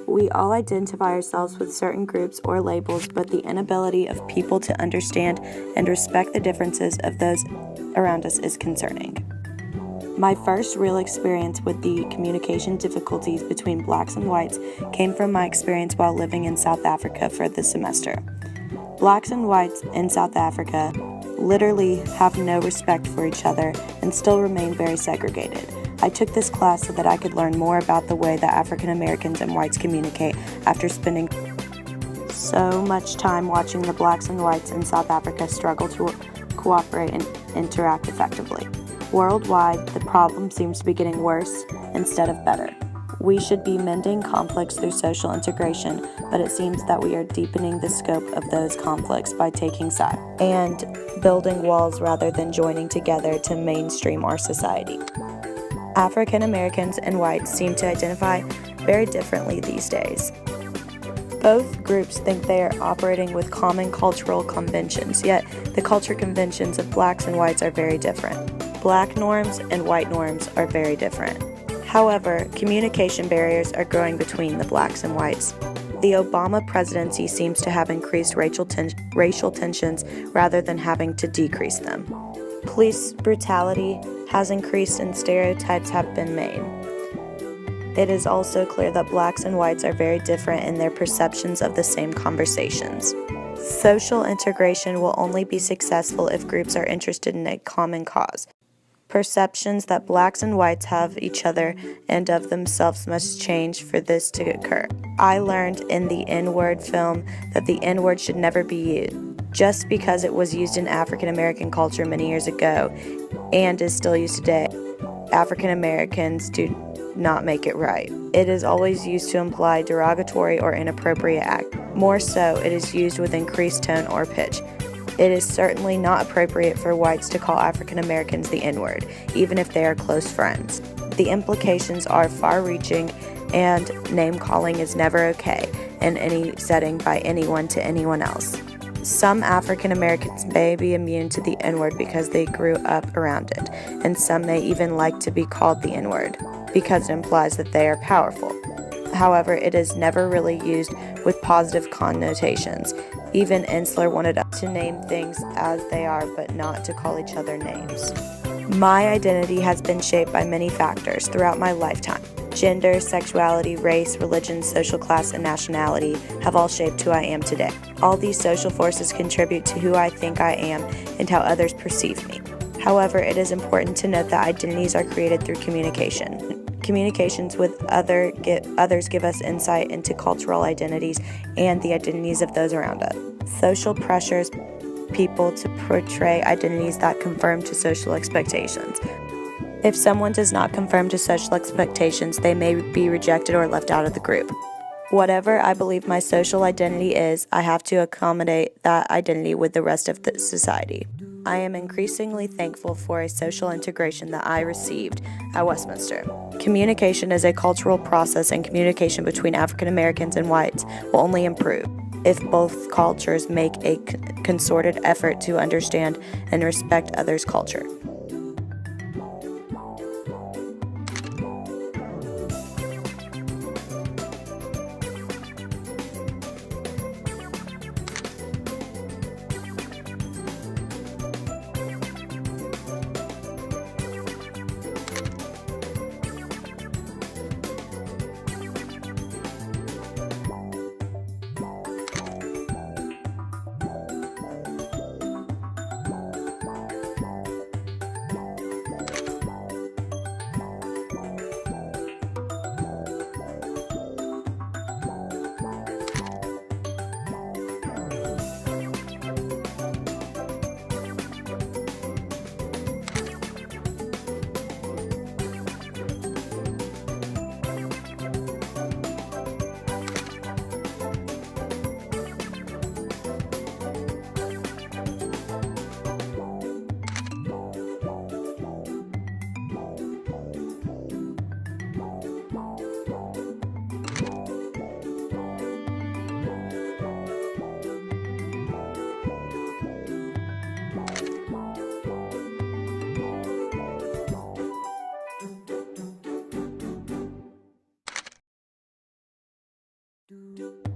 We all identify ourselves with certain groups or labels, but the inability of people to understand and respect the differences of those around us is concerning. My first real experience with the communication difficulties between blacks and whites came from my experience while living in South Africa for the semester. Blacks and whites in South Africa literally have no respect for each other and still remain very segregated. I took this class so that I could learn more about the way that African Americans and whites communicate after spending so much time watching the blacks and whites in South Africa struggle to cooperate and interact effectively. Worldwide, the problem seems to be getting worse instead of better. We should be mending conflicts through social integration, but it seems that we are deepening the scope of those conflicts by taking sides and building walls rather than joining together to mainstream our society. African Americans and whites seem to identify very differently these days. Both groups think they are operating with common cultural conventions, yet the culture conventions of blacks and whites are very different. Black norms and white norms are very different. However, communication barriers are growing between the blacks and whites. The Obama presidency seems to have increased racial tensions rather than having to decrease them. Police brutality has increased and stereotypes have been made. It is also clear that blacks and whites are very different in their perceptions of the same conversations. Social integration will only be successful if groups are interested in a common cause. Perceptions that blacks and whites have each other and of themselves must change for this to occur. I learned in the N-word film that the N-word should never be used. Just because it was used in African American culture many years ago and is still used today, African Americans do not make it right. It is always used to imply derogatory or inappropriate act. More so, it is used with increased tone or pitch. It is certainly not appropriate for whites to call African Americans the N-word, even if they are close friends. The implications are far-reaching, and name-calling is never okay in any setting by anyone to anyone else. Some African Americans may be immune to the N-word because they grew up around it, and some may even like to be called the N-word because it implies that they are powerful. However, it is never really used with positive connotations. Even Ensler wanted us to name things as they are, but not to call each other names. My identity has been shaped by many factors throughout my lifetime. Gender, sexuality, race, religion, social class, and nationality have all shaped who I am today. All these social forces contribute to who I think I am and how others perceive me. However, it is important to note that identities are created through communication. Communications with others give us insight into cultural identities and the identities of those around us. Social pressures people to portray identities that conform to social expectations. If someone does not conform to social expectations, they may be rejected or left out of the group. Whatever I believe my social identity is, I have to accommodate that identity with the rest of the society. I am increasingly thankful for a social integration that I received at Westminster. Communication is a cultural process, and communication between African Americans and whites will only improve if both cultures make a concerted effort to understand and respect others' culture. do.